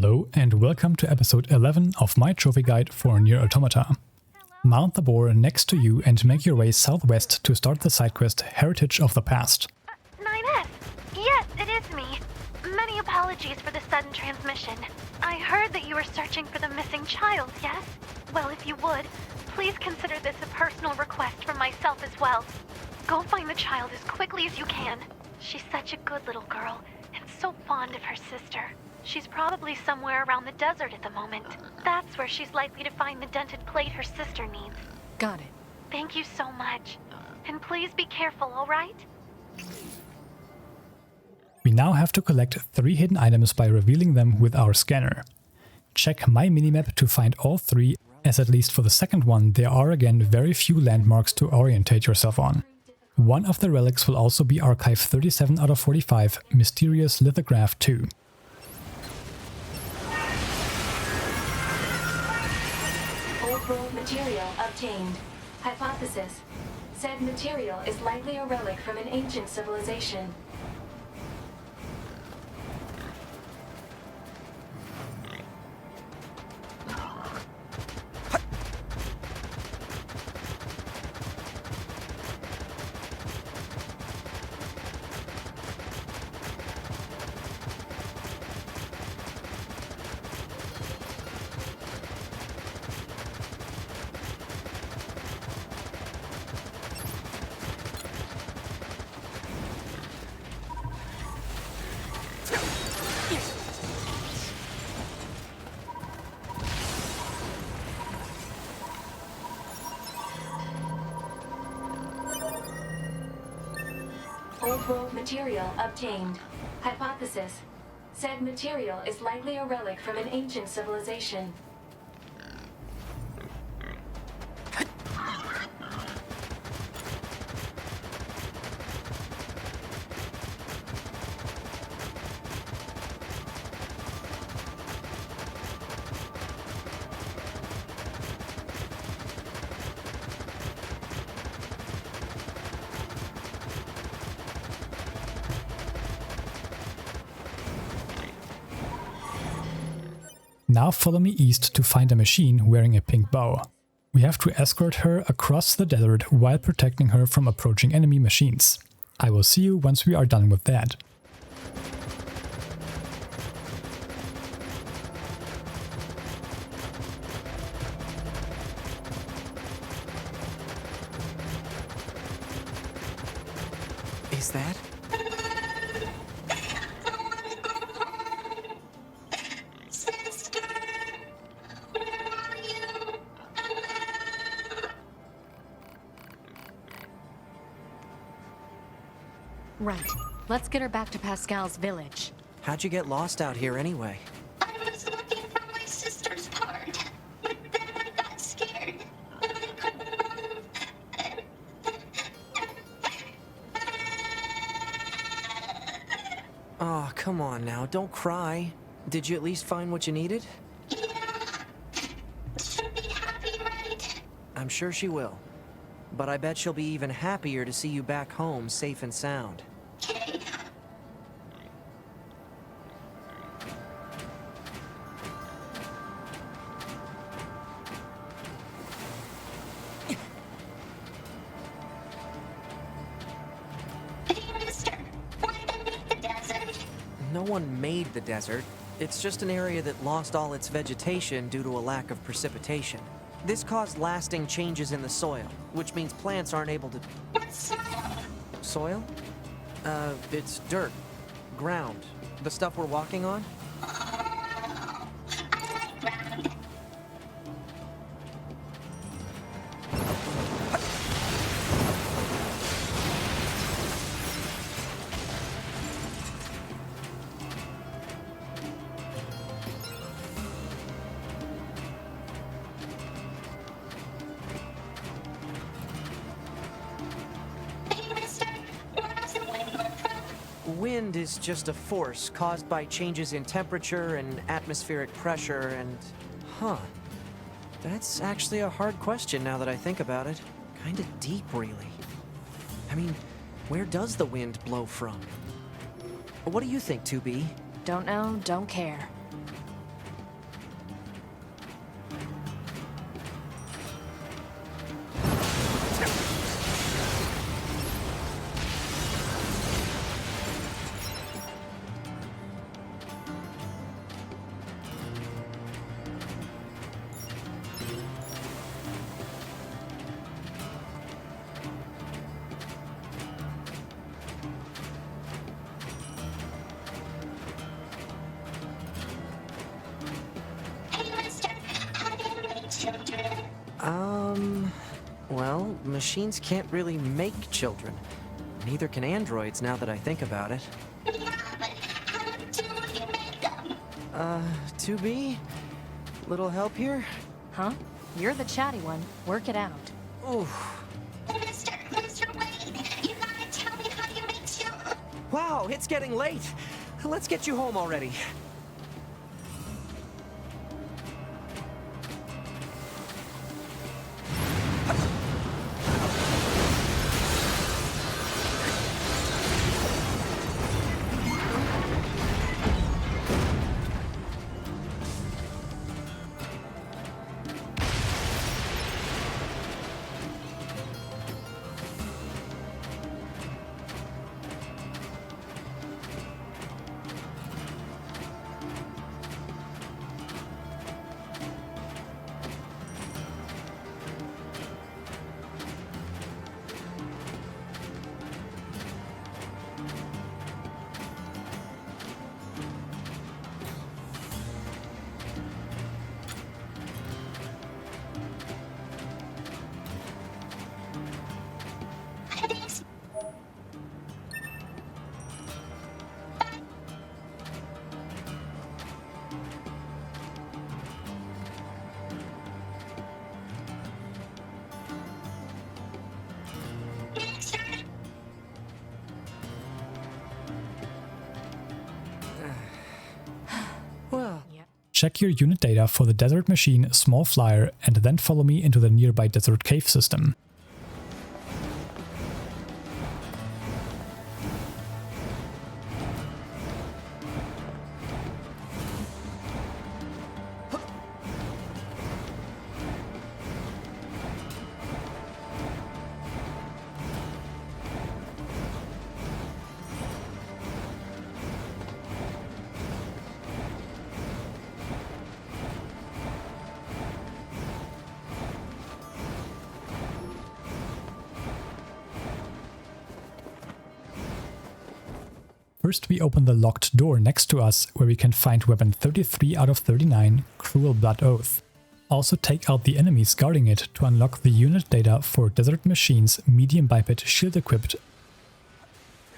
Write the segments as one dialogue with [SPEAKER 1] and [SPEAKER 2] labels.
[SPEAKER 1] Hello and welcome to episode 11 of my trophy guide for NIER Automata. Mount the boar next to you and make your way southwest to start the side quest Heritage of the Past.
[SPEAKER 2] 9S! Yes, it is me. Many apologies for the sudden transmission. I heard that you were searching for the missing child, yes? Well, if you would, please consider this a personal request from myself as well. Go find the child as quickly as you can. She's such a good little girl and so fond of her sister. She's probably somewhere around the desert at the moment. That's where she's likely to find the dented plate her sister needs.
[SPEAKER 3] Got it.
[SPEAKER 2] Thank you so much. And please be careful, alright?
[SPEAKER 1] We now have to collect 3 hidden items by revealing them with our scanner. Check my minimap to find all 3, as at least for the second one there are again very few landmarks to orientate yourself on. One of the relics will also be Archive 37 out of 45, Mysterious Lithograph 2.
[SPEAKER 4] Old-world material obtained. Hypothesis. Said material is likely a relic from an ancient civilization. Old-world material obtained. Hypothesis. Said material is likely a relic from an ancient civilization.
[SPEAKER 1] Now follow me east to find a machine wearing a pink bow. We have to escort her across the desert while protecting her from approaching enemy machines. I will see you once we are done with that.
[SPEAKER 3] Is that? Right. Let's get her back to Pascal's village.
[SPEAKER 5] How'd you get lost out here anyway?
[SPEAKER 6] I was looking for my sister's part, but then I got scared. I couldn't move.
[SPEAKER 5] Oh, come on now, don't cry. Did you at least find what you needed?
[SPEAKER 6] Yeah. She'll be happy, right?
[SPEAKER 5] I'm sure she will. But I bet she'll be even happier to see you back home, safe and sound.
[SPEAKER 6] Okay. Hey, mister. Why did I make the desert?
[SPEAKER 5] No one made the desert. It's just an area that lost all its vegetation due to a lack of precipitation. This caused lasting changes in the soil, which means plants aren't able to...
[SPEAKER 6] What's soil?
[SPEAKER 5] Soil? It's dirt. Ground. The stuff we're walking on?
[SPEAKER 6] I like ground. Hey, mister. Where does the wind come from?
[SPEAKER 5] Wind is just a force caused by changes in temperature and atmospheric pressure and... Huh. That's actually a hard question now that I think about it. Kinda deep, really. I mean, where does the wind blow from? What do you think, 2B?
[SPEAKER 3] Don't know, don't care.
[SPEAKER 6] children.
[SPEAKER 5] Well, machines can't really make children. Neither can androids, now that I think about it.
[SPEAKER 6] Yeah, but how do you make them?
[SPEAKER 5] To be? Little help here?
[SPEAKER 3] Huh? You're the chatty one. Work it out.
[SPEAKER 5] Oof.
[SPEAKER 6] Mr. Wayne, you gotta tell me how you make children.
[SPEAKER 5] Wow, it's getting late. Let's get you home already. Well,
[SPEAKER 1] Check your unit data for the desert machine, small flyer, and then follow me into the nearby desert cave system. First we open the locked door next to us, where we can find weapon 33 out of 39, Cruel Blood Oath. Also take out the enemies guarding it to unlock the unit data for Desert Machines Medium Biped Shield Equipped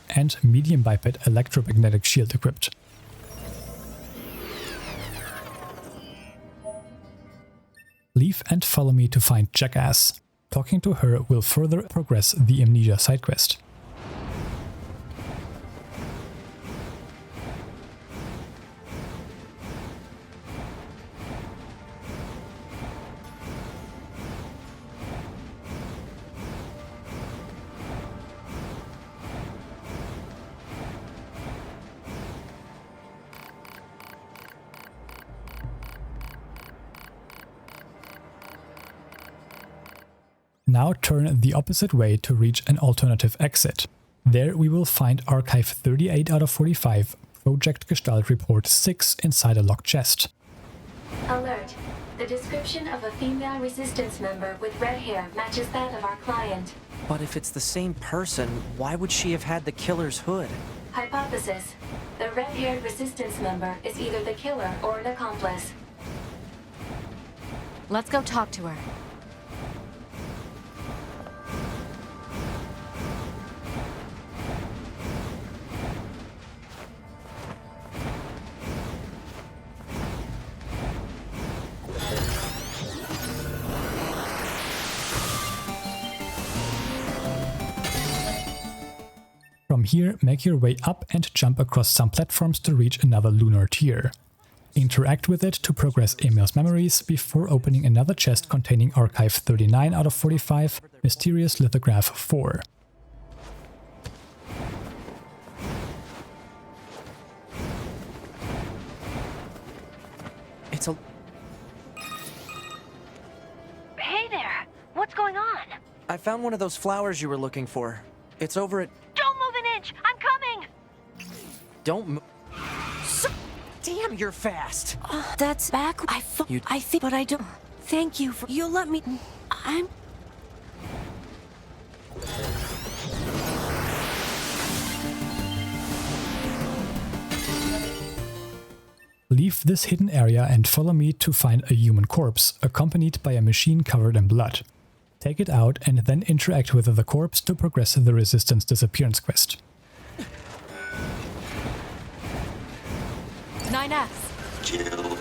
[SPEAKER 1] and Medium Biped Electromagnetic Shield Equipped. Leave and follow me to find Jackass. Talking to her will further progress the Amnesia side quest. Now turn the opposite way to reach an alternative exit. There we will find Archive 38 out of 45, Project Gestalt Report 6 inside a locked chest.
[SPEAKER 4] Alert. The description of a female resistance member with red hair matches that of our client.
[SPEAKER 5] but if it's the same person, why would she have had the killer's hood?
[SPEAKER 4] Hypothesis. The red-haired resistance member is either the killer or an accomplice.
[SPEAKER 3] Let's go talk to her.
[SPEAKER 1] From here, make your way up and jump across some platforms to reach another lunar tier. Interact with it to progress Emil's memories before opening another chest containing Archive 39 out of 45, Mysterious Lithograph 4.
[SPEAKER 5] It's a...
[SPEAKER 2] Hey there! What's going on?
[SPEAKER 5] I found one of those flowers you were looking for. It's over at...
[SPEAKER 2] Don't move an inch! I'm coming!
[SPEAKER 5] Don't move... Damn, you're fast!
[SPEAKER 7] That's back. I think, but I don't. Thank you for. You let me. I'm.
[SPEAKER 1] Leave this hidden area and follow me to find a human corpse, accompanied by a machine covered in blood. Take it out and then interact with the corpse to progress the Resistance Disappearance quest.
[SPEAKER 3] 9S.
[SPEAKER 6] Kill,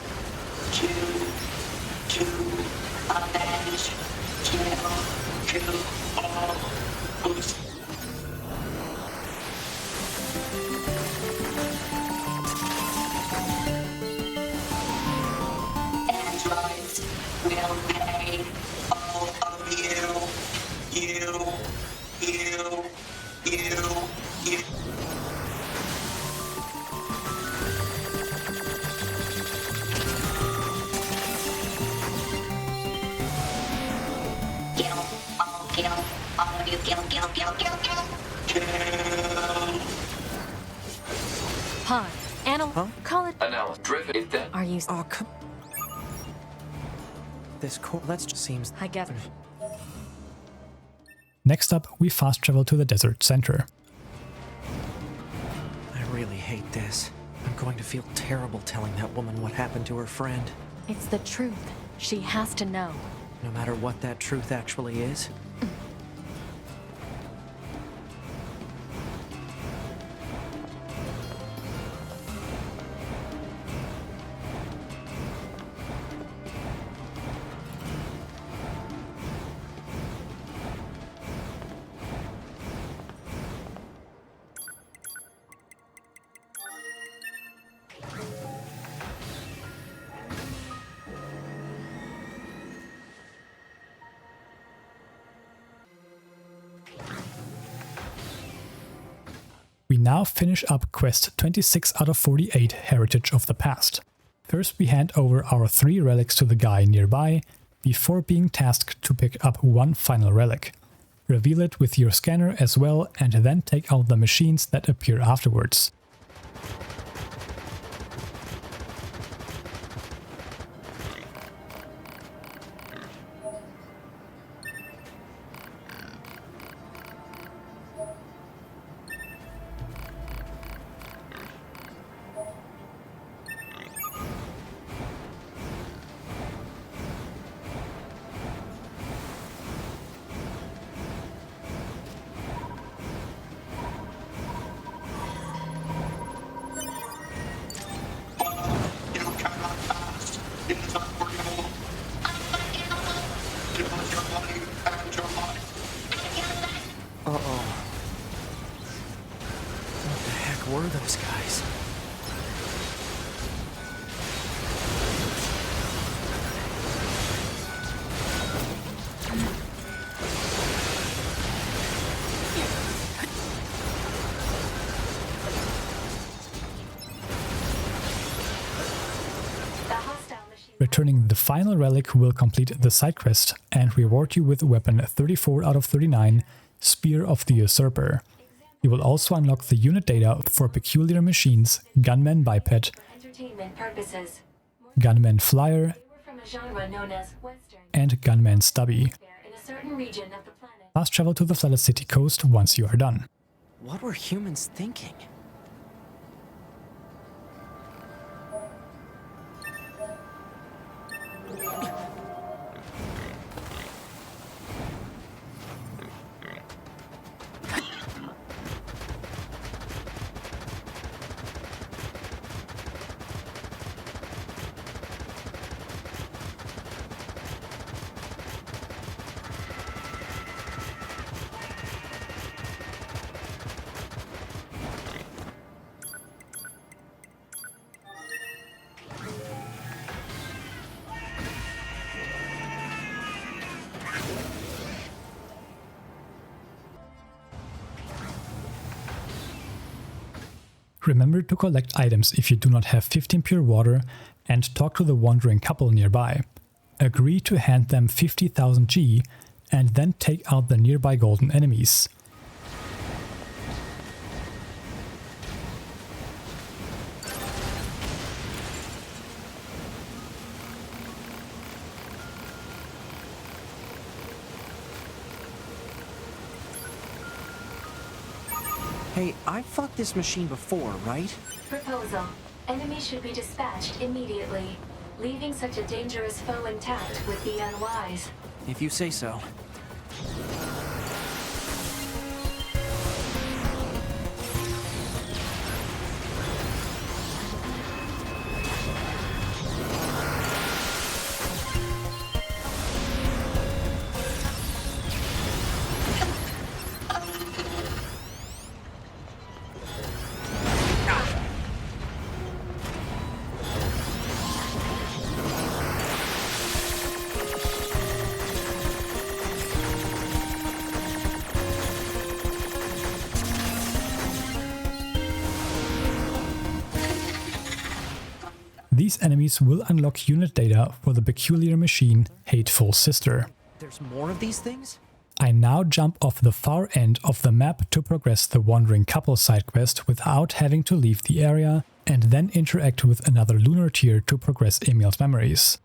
[SPEAKER 6] avenge, kill all. Androids will pay all of you.
[SPEAKER 3] Hi. Animal.
[SPEAKER 5] Huh?
[SPEAKER 3] Call it.
[SPEAKER 8] Analysis driven.
[SPEAKER 3] Are you?
[SPEAKER 5] Oh, come... That just seems...
[SPEAKER 3] I guess.
[SPEAKER 1] Next up, we fast travel to the desert center.
[SPEAKER 5] I really hate this. I'm going to feel terrible telling that woman what happened to her friend.
[SPEAKER 3] It's the truth. She has to know.
[SPEAKER 5] No matter what that truth actually is.
[SPEAKER 1] We now finish up quest 26 out of 48, Heritage of the Past. First we hand over our 3 relics to the guy nearby, before being tasked to pick up one final relic. Reveal it with your scanner as well, and then take out the machines that appear afterwards. Were those guys? Returning the final relic will complete the side quest and reward you with weapon 34 out of 39, Spear of the Usurper. You will also unlock the unit data for peculiar machines, Gunman Biped, Gunman Flyer, and Gunman Stubby. Fast travel to the flooded city coast once you are done.
[SPEAKER 5] What were humans thinking?
[SPEAKER 1] Remember to collect items if you do not have 15 pure water, and talk to the wandering couple nearby. Agree to hand them 50,000 G, and then take out the nearby golden enemies.
[SPEAKER 5] Hey, I fought this machine before, right?
[SPEAKER 4] Proposal. Enemies should be dispatched immediately. Leaving such a dangerous foe intact would be unwise.
[SPEAKER 5] If you say so.
[SPEAKER 1] These enemies will unlock unit data for the peculiar machine Hateful Sister.
[SPEAKER 5] There's more of these things?
[SPEAKER 1] I now jump off the far end of the map to progress the Wandering Couple side quest without having to leave the area, and then interact with another Lunar tier to progress Emil's memories.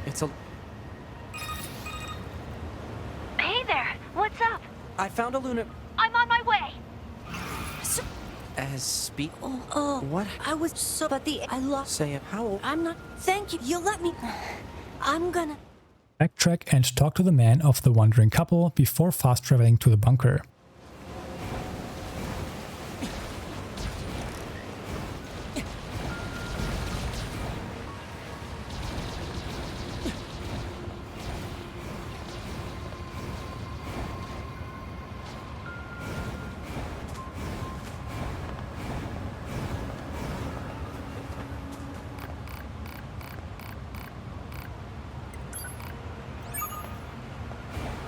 [SPEAKER 5] It's a...
[SPEAKER 2] Hey there, what's up?
[SPEAKER 5] I found a Lunar...
[SPEAKER 2] I'm on my way.
[SPEAKER 5] As speak...
[SPEAKER 7] What? I was so... But I lost...
[SPEAKER 5] Say it. How...
[SPEAKER 7] I'm not... Thank you. You let me... I'm gonna...
[SPEAKER 1] Backtrack and talk to the man of the Wandering Couple before fast traveling to the bunker.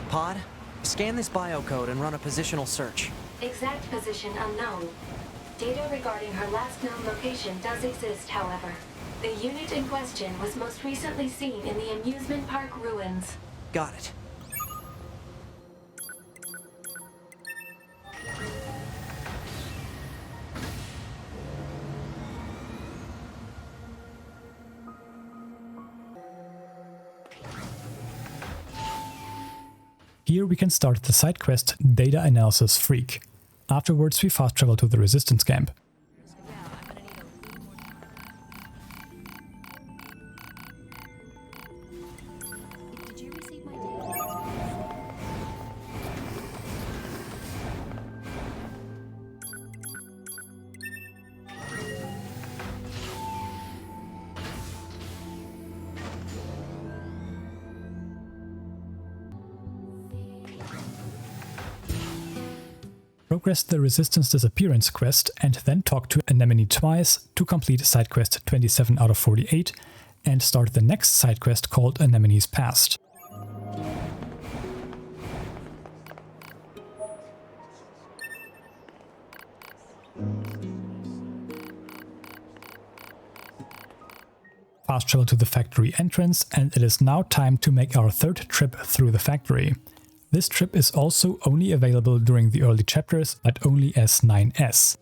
[SPEAKER 5] Pod, scan this biocode and run a positional search.
[SPEAKER 4] Exact position unknown. Data regarding her last known location does exist, however. The unit in question was most recently seen in the amusement park ruins.
[SPEAKER 5] Got it.
[SPEAKER 1] Here we can start the side quest Data Analysis Freak. Afterwards we fast travel to the Resistance camp. Progress the Resistance Disappearance quest and then talk to Anemone twice to complete side quest 27 out of 48 and start the next side quest called Anemone's Past. Fast travel to the factory entrance, and it is now time to make our third trip through the factory. This trip is also only available during the early chapters, but only as 9S.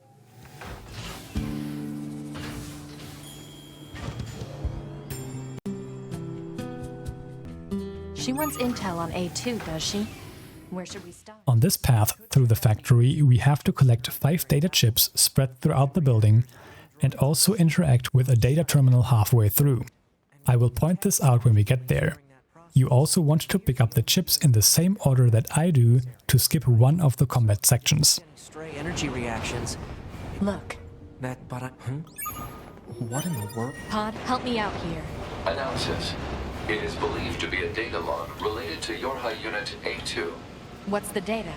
[SPEAKER 3] She wants intel on A2, does she? Where should we start?
[SPEAKER 1] On this path through the factory, we have to collect 5 data chips spread throughout the building and also interact with a data terminal halfway through. I will point this out when we get there. You also want to pick up the chips in the same order that I do to skip one of the combat sections.
[SPEAKER 5] Stray energy reactions.
[SPEAKER 3] Look.
[SPEAKER 5] What in the world?
[SPEAKER 3] Pod, help me out here.
[SPEAKER 8] Analysis. It is believed to be a data log related to your high unit A2.
[SPEAKER 3] What's the data?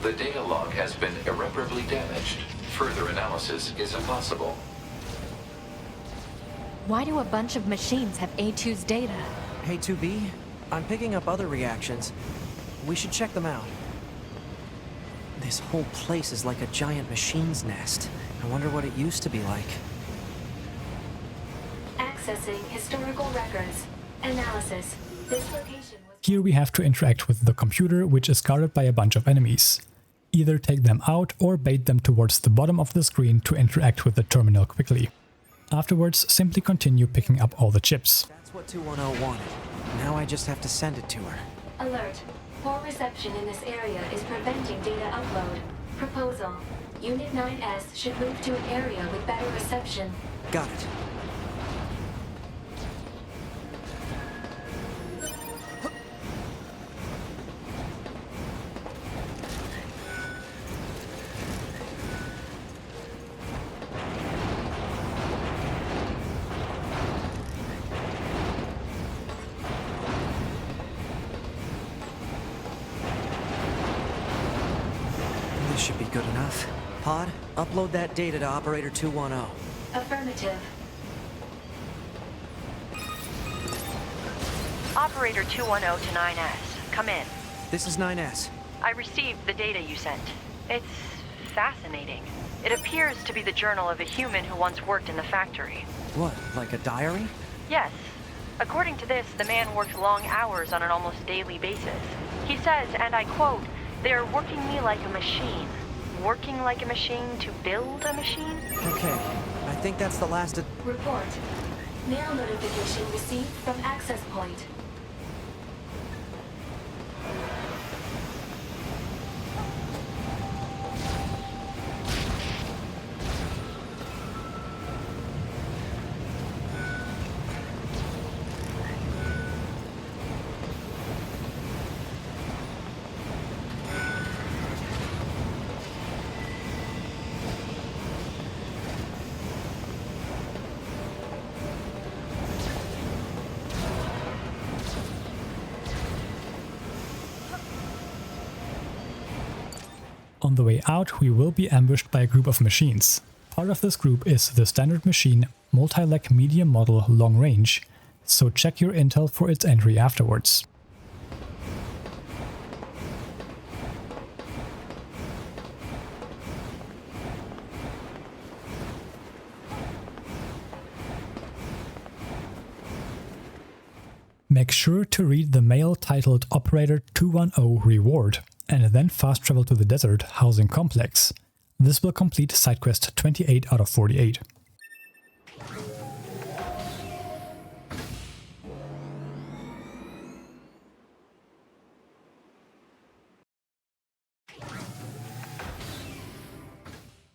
[SPEAKER 8] The data log has been irreparably damaged. Further analysis is impossible.
[SPEAKER 3] Why do a bunch of machines have A2's data?
[SPEAKER 5] Hey 2B, I'm picking up other reactions. We should check them out. This whole place is like a giant machine's nest. I wonder what it used to be like.
[SPEAKER 4] Accessing historical records. Analysis. This location was...
[SPEAKER 1] Here we have to interact with the computer, which is guarded by a bunch of enemies. Either take them out or bait them towards the bottom of the screen to interact with the terminal quickly. Afterwards, simply continue picking up all the chips.
[SPEAKER 5] That's what 210 wanted. Now I just have to send it to her.
[SPEAKER 4] Alert. Poor reception in this area is preventing data upload. Proposal. Unit 9S should move to an area with better reception.
[SPEAKER 5] Got it. Should be good enough. Pod, upload that data to Operator 210.
[SPEAKER 4] Affirmative.
[SPEAKER 9] Operator 210 to 9S. Come in.
[SPEAKER 5] This is 9S.
[SPEAKER 9] I received the data you sent. It's fascinating. It appears to be the journal of a human who once worked in the factory.
[SPEAKER 5] What, like a diary?
[SPEAKER 9] Yes. According to this, the man worked long hours on an almost daily basis. He says, and I quote, "They're working me like a machine. Working like a machine to build a machine?"
[SPEAKER 5] Okay, I think that's the last of...
[SPEAKER 4] Report. Mail notification received from access point.
[SPEAKER 1] On the way out, we will be ambushed by a group of machines. Part of this group is the standard machine, multi-leg medium model long range, so check your intel for its entry afterwards. Make sure to read the mail titled Operator 210 Reward, and then fast travel to the desert housing complex. This will complete side quest 28 out of 48.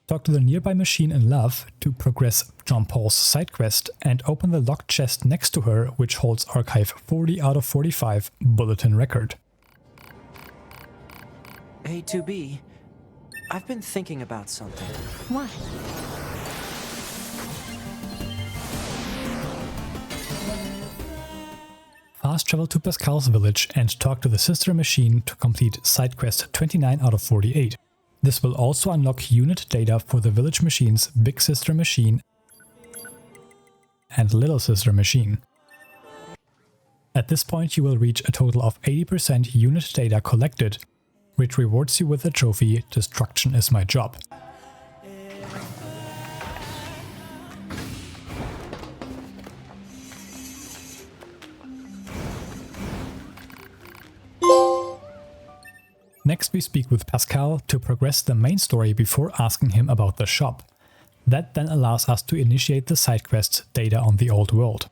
[SPEAKER 1] Talk to the nearby machine in Love to progress John Paul's side quest and open the locked chest next to her, which holds Archive 40 out of 45 Bulletin record.
[SPEAKER 5] Hey, 2B, I've been thinking about something.
[SPEAKER 3] What?
[SPEAKER 1] Fast travel to Pascal's village and talk to the sister machine to complete side quest 29 out of 48. This will also unlock unit data for the village machine's big sister machine and little sister machine. At this point you will reach a total of 80% unit data collected, which rewards you with the trophy Destruction is my job. Next we speak with Pascal to progress the main story before asking him about the shop. That then allows us to initiate the side quest Data on the Old World.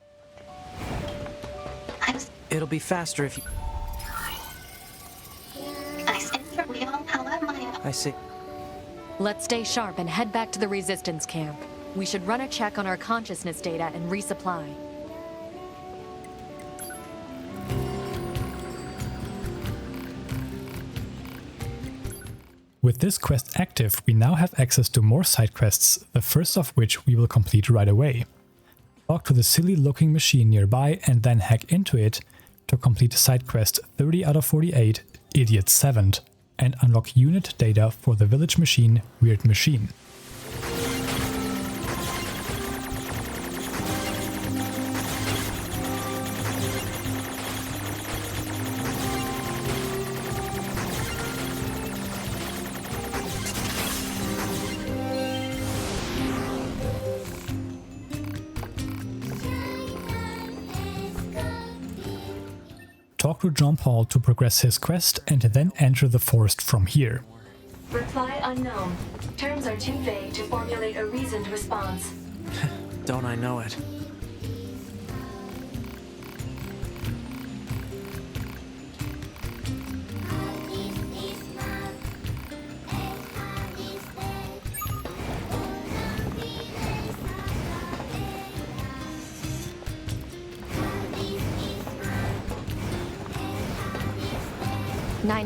[SPEAKER 5] It'll be faster if you... I see.
[SPEAKER 3] Let's stay sharp and head back to the resistance camp. We should run a check on our consciousness data and resupply.
[SPEAKER 1] With this quest active, we now have access to more side quests, the first of which we will complete right away. Talk to the silly looking machine nearby and then hack into it to complete side quest 30 out of 48, Idiot Savant, and unlock unit data for the village machine, Weird Machine. Talk to Jean-Paul to progress his quest and then enter the forest from here.
[SPEAKER 4] Reply unknown. Terms are too vague to formulate a reasoned response.
[SPEAKER 5] Don't I know it?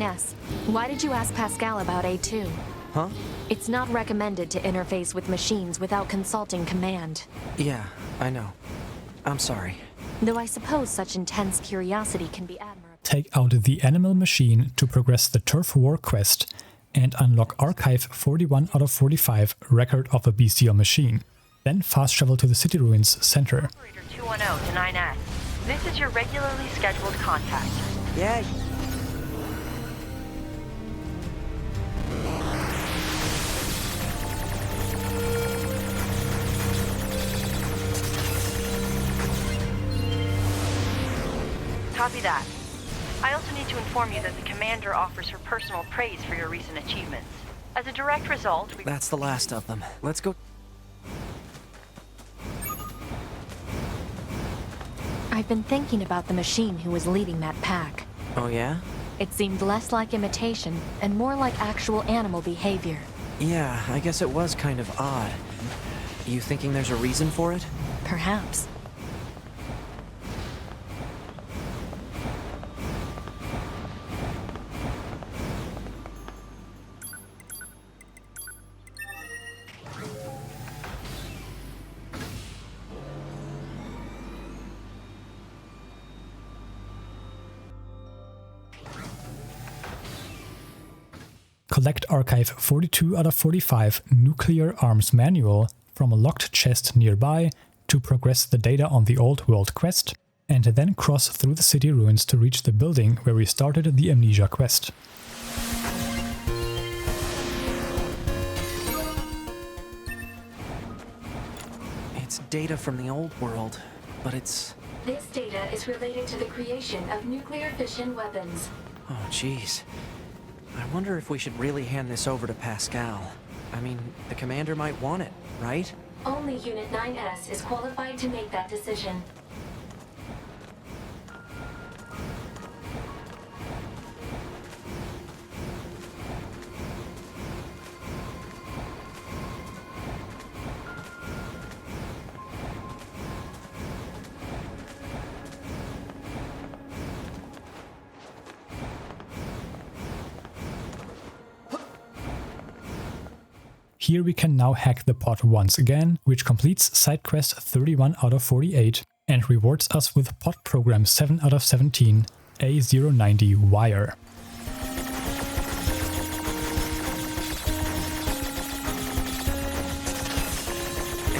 [SPEAKER 3] S. Why did you ask Pascal about A2?
[SPEAKER 5] Huh?
[SPEAKER 3] It's not recommended to interface with machines without consulting command.
[SPEAKER 5] Yeah, I know. I'm sorry.
[SPEAKER 3] Though I suppose such intense curiosity can be admirable.
[SPEAKER 1] Take out the animal machine to progress the Turf War quest and unlock Archive 41 out of 45 Record of a Bestial Machine. Then fast travel to the City Ruins Center.
[SPEAKER 9] Operator 210 to 9S. This is your regularly scheduled contact.
[SPEAKER 5] Yeah.
[SPEAKER 9] Copy that. I also need to inform you that the commander offers her personal praise for your recent achievements. As a direct result,
[SPEAKER 5] That's the last of them. Let's go.
[SPEAKER 3] I've been thinking about the machine who was leading that pack.
[SPEAKER 5] Oh yeah?
[SPEAKER 3] It seemed less like imitation and more like actual animal behavior.
[SPEAKER 5] Yeah, I guess it was kind of odd. You thinking there's a reason for it?
[SPEAKER 3] Perhaps.
[SPEAKER 1] Collect Archive 42 out of 45 Nuclear Arms Manual from a locked chest nearby to progress the data on the Old World quest, and then cross through the city ruins to reach the building where we started the Amnesia quest.
[SPEAKER 5] It's data from the Old World, but it's...
[SPEAKER 4] This data is related to the creation of nuclear fission weapons.
[SPEAKER 5] Oh, jeez. I wonder if we should really hand this over to Pascal. I mean, the commander might want it, right?
[SPEAKER 4] Only Unit 9S is qualified to make that decision.
[SPEAKER 1] Here we can now hack the pod once again, which completes side quest 31 out of 48 and rewards us with pod program 7 out of 17, A090 Wire.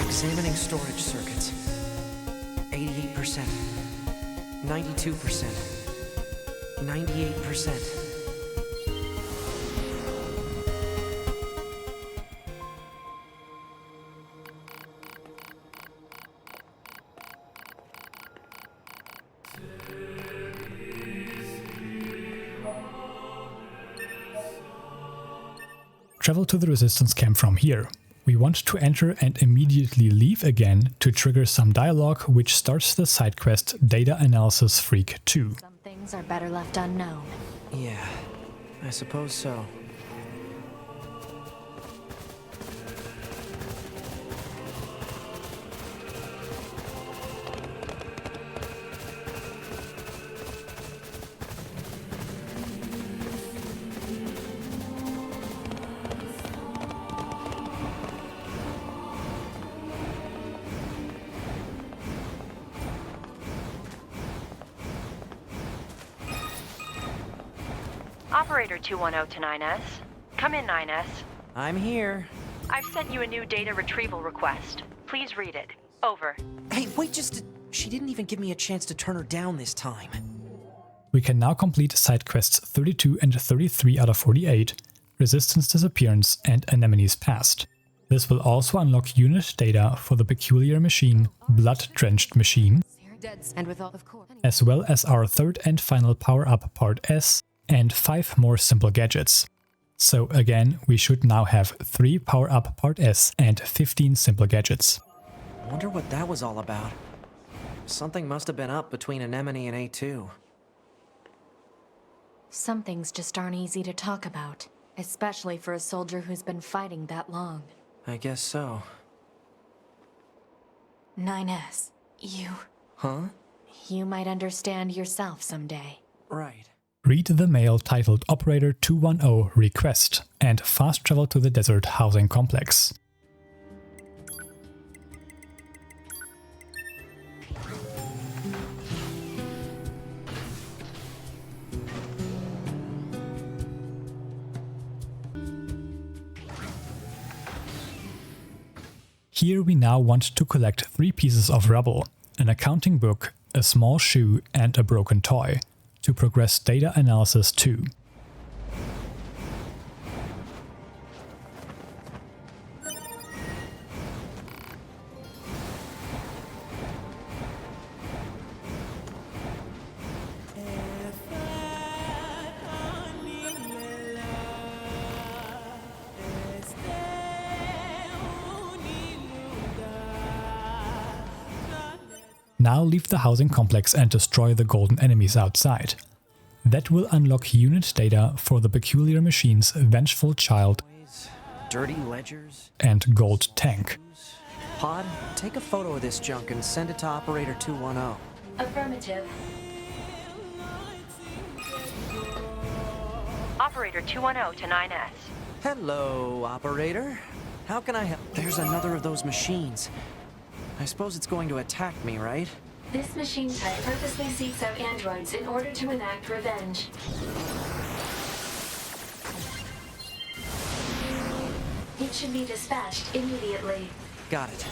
[SPEAKER 5] Examining storage circuits. 88%. 92%. 98%.
[SPEAKER 1] Travel to the resistance camp from here. We want to enter and immediately leave again to trigger some dialogue which starts the side quest Data Analysis Freak 2.
[SPEAKER 3] Some things are better left unknown.
[SPEAKER 5] Yeah, I suppose so.
[SPEAKER 9] Operator 210 to 9S. Come in, 9S.
[SPEAKER 5] I'm here.
[SPEAKER 9] I've sent you a new data retrieval request. Please read it. Over.
[SPEAKER 5] Hey, wait she didn't even give me a chance to turn her down this time.
[SPEAKER 1] We can now complete side quests 32 and 33 out of 48, Resistance Disappearance and Anemone's Past. This will also unlock unit data for the peculiar machine, Blood-drenched machine,
[SPEAKER 3] And with all, of course.
[SPEAKER 1] as well as our third and final power-up part S and 5 more simple gadgets. So again, we should now have 3 power-up part S and 15 simple gadgets.
[SPEAKER 5] Wonder what that was all about. Something must have been up between Anemone and A2.
[SPEAKER 3] Some things just aren't easy to talk about, especially for a soldier who's been fighting that long.
[SPEAKER 5] I guess so.
[SPEAKER 3] 9S, you...
[SPEAKER 5] Huh?
[SPEAKER 3] You might understand yourself someday.
[SPEAKER 5] Right.
[SPEAKER 1] Read the mail titled Operator 210 Request and fast travel to the desert housing complex. Here we now want to collect 3 pieces of rubble, an accounting book, a small shoe and a broken toy, to progress data analysis 2. Now leave the housing complex and destroy the golden enemies outside. That will unlock unit data for the peculiar machines Vengeful Child
[SPEAKER 5] Dirty ledgers
[SPEAKER 1] and Gold Tank.
[SPEAKER 5] Pod, take a photo of this junk and send it to Operator 210.
[SPEAKER 4] Affirmative.
[SPEAKER 9] Operator 210 to 9S.
[SPEAKER 5] Hello, Operator. How can I help? There's another of those machines. I suppose it's going to attack me, right?
[SPEAKER 4] This machine type purposely seeks out androids in order to enact revenge. It should be dispatched immediately.
[SPEAKER 5] Got it.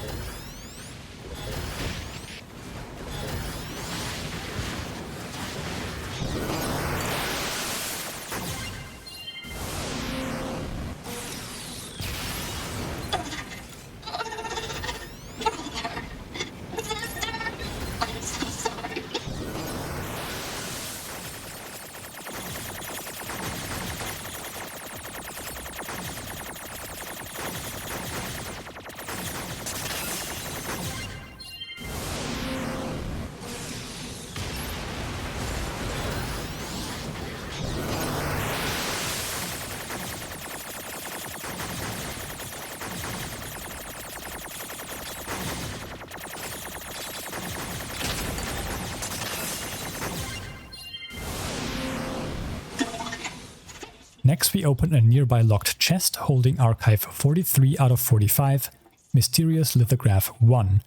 [SPEAKER 1] Next we open a nearby locked chest holding archive 43 out of 45, Mysterious Lithograph 1,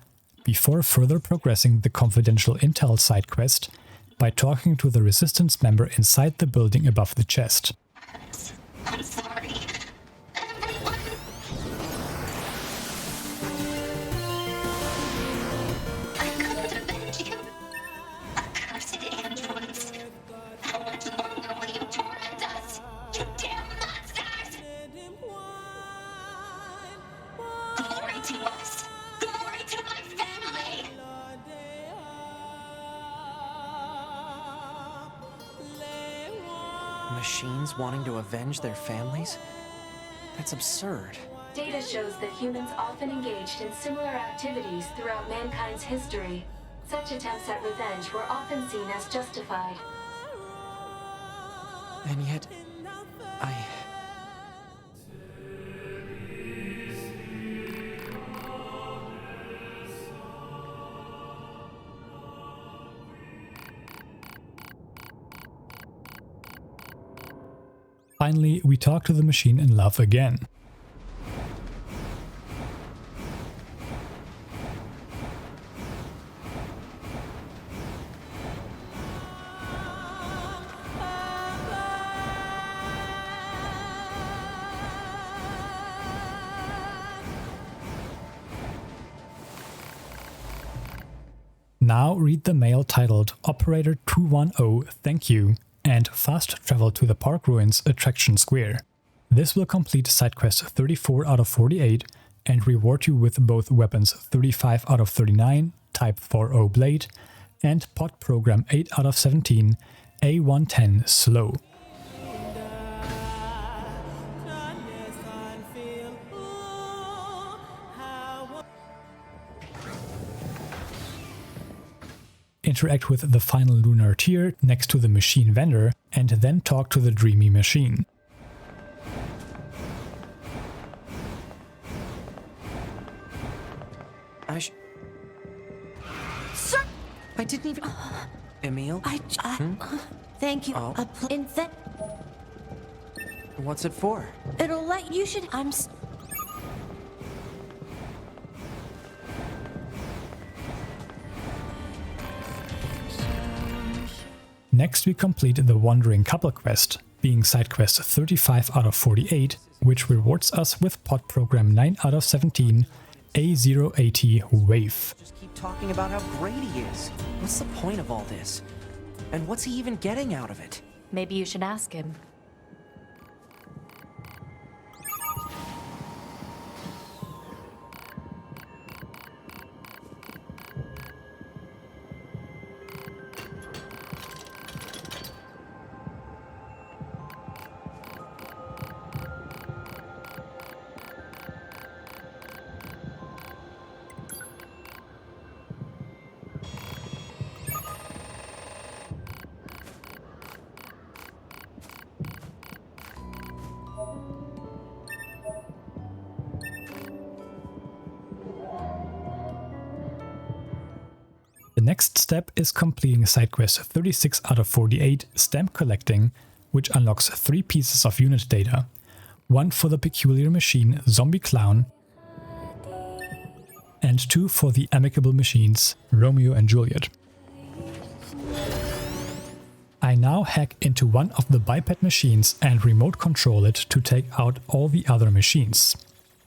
[SPEAKER 1] before further progressing the confidential intel side quest by talking to the Resistance member inside the building above the chest.
[SPEAKER 6] I'm sorry. Everyone. I couldn't avenge you. Accursed androids. I want to know what you torment us. You damn monsters! Glory to us! Glory to my family!
[SPEAKER 5] Machines wanting to avenge their families? That's absurd.
[SPEAKER 4] Data shows that humans often engaged in similar activities throughout mankind's history. Such attempts at revenge were often seen as justified.
[SPEAKER 5] And yet,
[SPEAKER 1] Finally, we talk to the machine in love again. Now read the mail titled Operator 210 Thank You and fast travel to the Park Ruins Attraction Square. This will complete side quest 34 out of 48 and reward you with both weapons 35 out of 39, Type 4O Blade, and pod program 8 out of 17, A110 slow. Interact with the final lunar tier next to the machine vendor, and then talk to the dreamy machine.
[SPEAKER 7] Sir!
[SPEAKER 5] I didn't even... Emil?
[SPEAKER 7] Thank you.
[SPEAKER 5] Oh. What's it for?
[SPEAKER 7] It'll let you should...
[SPEAKER 1] Next we complete the Wandering Couple quest, being side quest 35 out of 48, which rewards us with pod program 9 out of 17, A080 Wave.
[SPEAKER 5] Just keep talking about how great he is. What's the point of all this? And what's he even getting out of it?
[SPEAKER 3] Maybe you should ask him.
[SPEAKER 1] The next step is completing side quest 36 out of 48, Stamp Collecting, which unlocks 3 pieces of unit data. One for the peculiar machine Zombie Clown, and 2 for the amicable machines Romeo and Juliet. I now hack into one of the Biped machines and remote control it to take out all the other machines.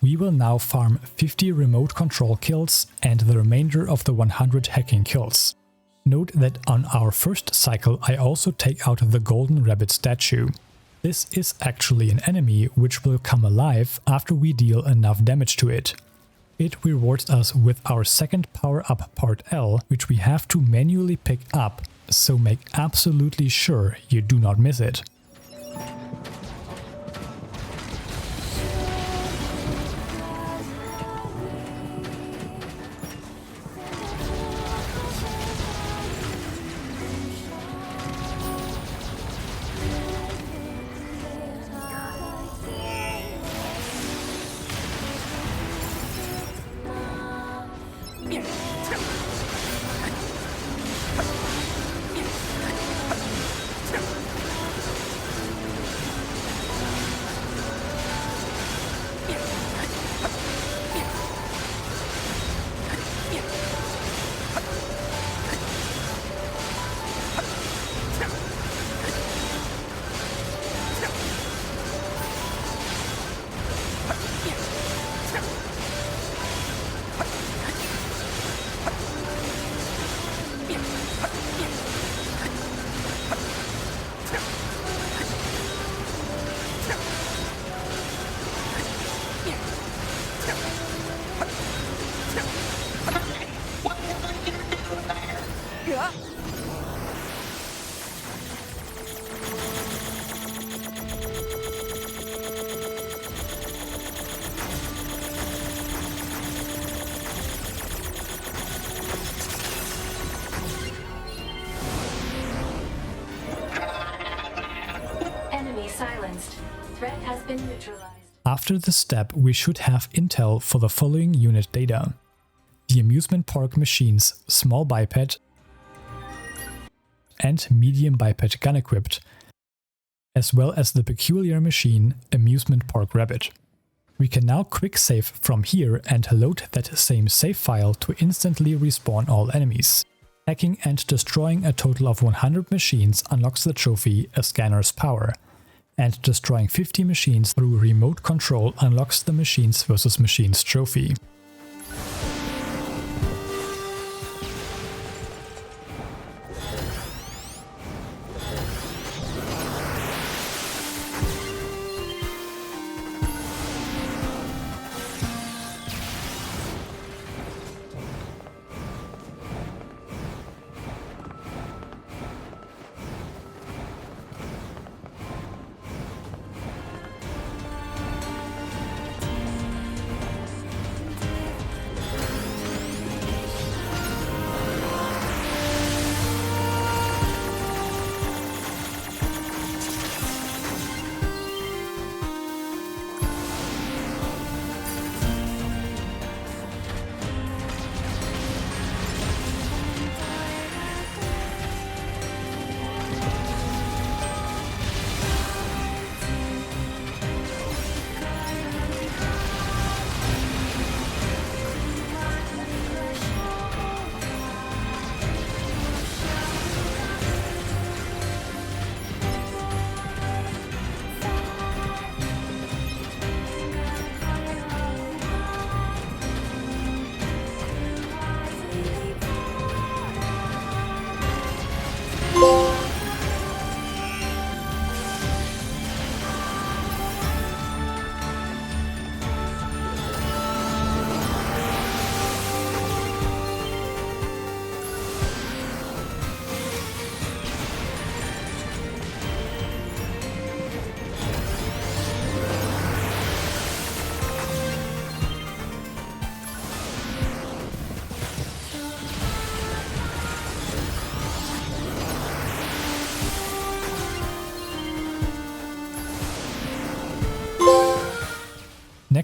[SPEAKER 1] We will now farm 50 remote control kills and the remainder of the 100 hacking kills. Note that on our first cycle I also take out the golden rabbit statue. This is actually an enemy which will come alive after we deal enough damage to it. It rewards us with our second power-up part L, which we have to manually pick up, so make absolutely sure you do not miss it.
[SPEAKER 4] Silenced. Threat has been neutralized.
[SPEAKER 1] After this step, we should have intel for the following unit data: the amusement park machines small biped and medium biped gun equipped, as well as the peculiar machine amusement park rabbit. We can now quick save from here and load that same save file to instantly respawn all enemies. Hacking and destroying a total of 100 machines unlocks the trophy A Scanner's Power, and destroying 50 machines through remote control unlocks the Machines vs. Machines trophy.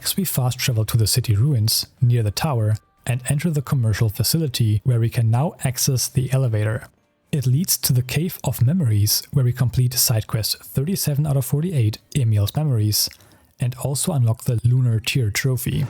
[SPEAKER 1] Next we fast travel to the city ruins, near the tower, and enter the commercial facility where we can now access the elevator. It leads to the Cave of Memories, where we complete side quest 37 out of 48, Emil's Memories, and also unlock the Lunar tier trophy.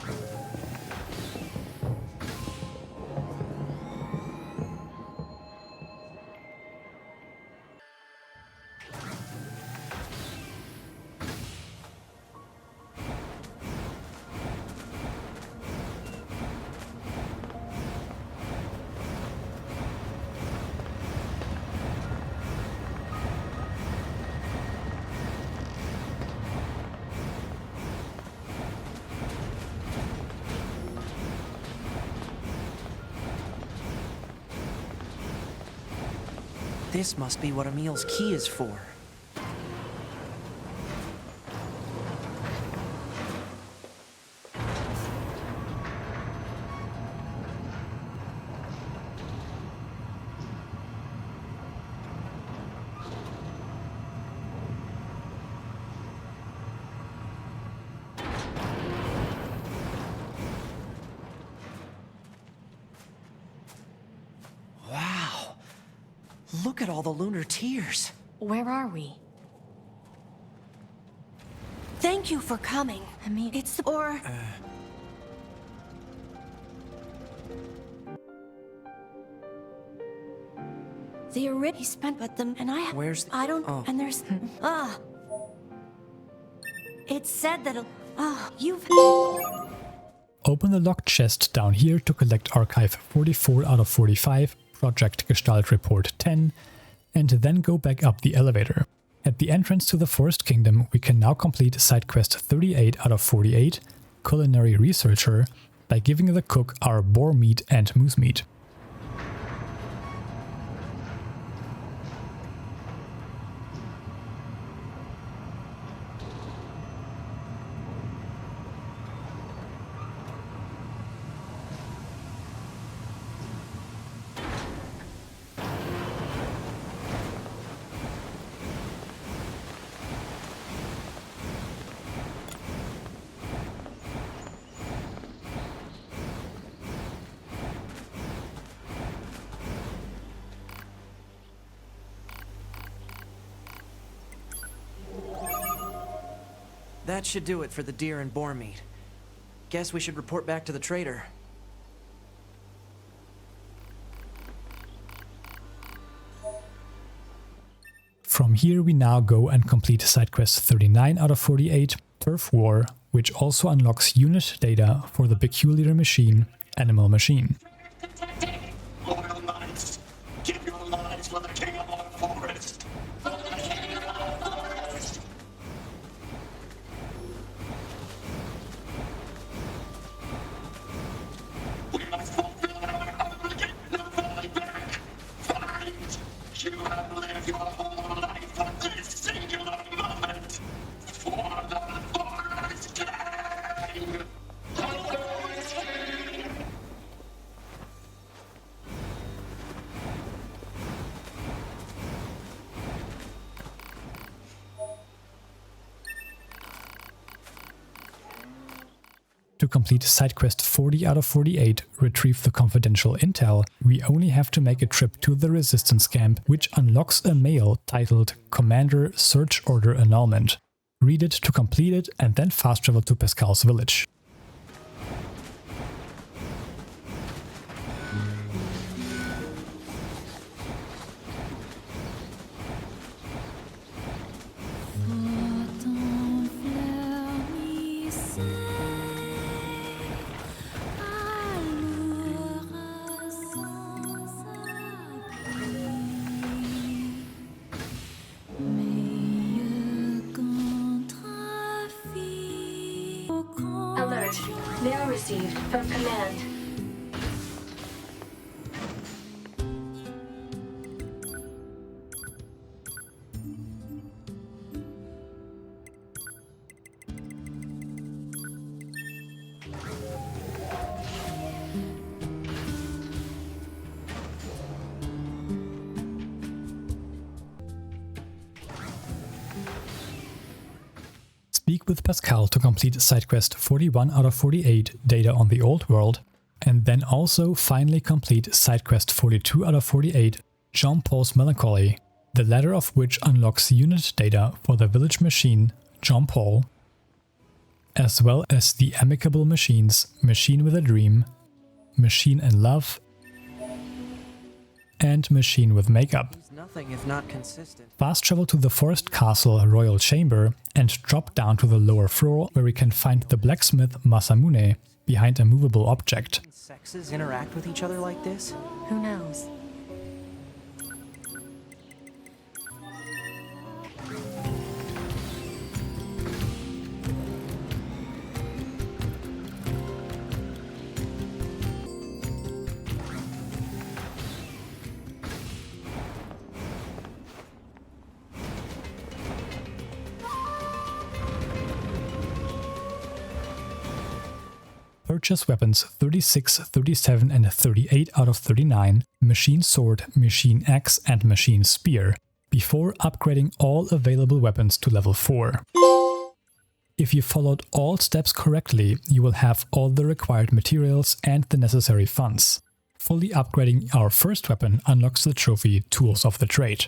[SPEAKER 5] This must be what Emil's key is for. Look at all the lunar tears.
[SPEAKER 3] Where are we?
[SPEAKER 7] Thank you for coming. I mean, it's or... The he spent but them and I...
[SPEAKER 5] Where's...
[SPEAKER 7] I don't...
[SPEAKER 5] Oh.
[SPEAKER 7] And there's... It said that... you've...
[SPEAKER 1] Open the locked chest down here to collect Archive 44 out of 45, Project Gestalt Report 10, and then go back up the elevator. At the entrance to the Forest Kingdom, we can now complete side quest 38 out of 48, Culinary Researcher, by giving the cook our boar meat and moose meat.
[SPEAKER 5] That should do it for the deer and boar meat. Guess we should report back to the trader.
[SPEAKER 1] From here we now go and complete side quest 39 out of 48, Turf War, which also unlocks unit data for the peculiar machine, Animal Machine.
[SPEAKER 6] Loyal knights, give your lives for the king of our forest. For the king of our forest. We must fulfill our obligation to fight back. Fight! You have lived your whole life for this singular moment. For the forest king!
[SPEAKER 1] To complete side quest 40 out of 48, retrieve the confidential intel, we only have to make a trip to the resistance camp, which unlocks a mail titled Commander Search Order Annulment. Read it to complete it and then fast travel to Pascal's village.
[SPEAKER 4] Alert. Mail received from command.
[SPEAKER 1] speak with Pascal to complete side quest 41 out of 48, Data on the Old World, and then also finally complete side quest 42 out of 48, Jean-Paul's Melancholy, the latter of which unlocks unit data for the village machine, Jean-Paul, as well as the Amicable machines, Machine with a Dream, Machine in Love, and Machine with Makeup.
[SPEAKER 5] Nothing if not consistent.
[SPEAKER 1] Fast travel to the Forest Castle Royal Chamber and drop down to the lower floor where we can find the blacksmith Masamune behind a movable object.
[SPEAKER 5] Sexes interact with each other like this?
[SPEAKER 3] Who knows?
[SPEAKER 1] Purchase weapons 36, 37 and 38 out of 39, Machine Sword, Machine Axe and Machine Spear, before upgrading all available weapons to level 4. If you followed all steps correctly, you will have all the required materials and the necessary funds. Fully upgrading our first weapon unlocks the trophy Tools of the Trade.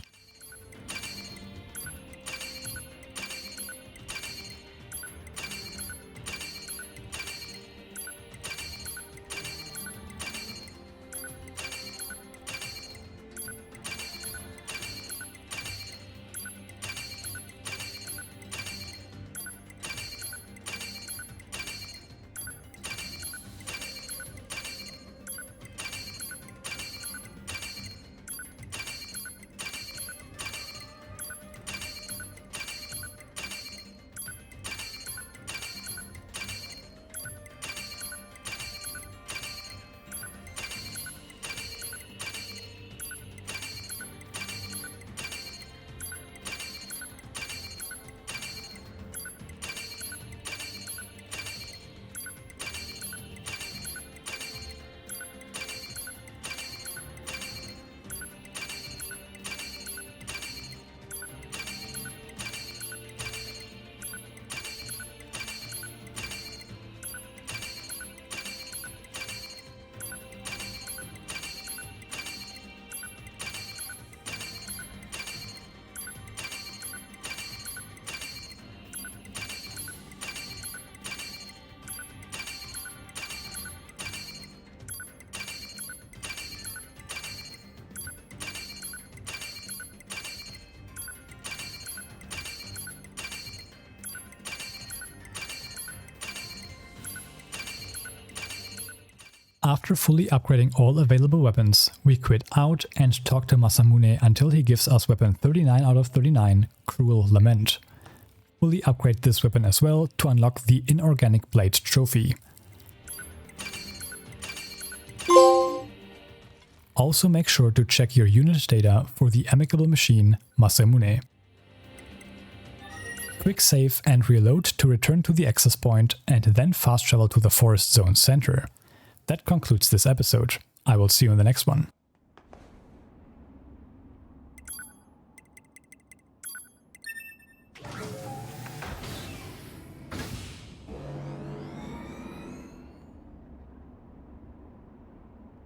[SPEAKER 1] After fully upgrading all available weapons, we quit out and talk to Masamune until he gives us weapon 39 out of 39, Cruel Lament. Fully upgrade this weapon as well to unlock the Inorganic Blade trophy. Also make sure to check your unit data for the Amicable machine, Masamune. Quick save and reload to return to the access point and then fast travel to the Forest Zone Center. That concludes this episode. I will see you in the next one.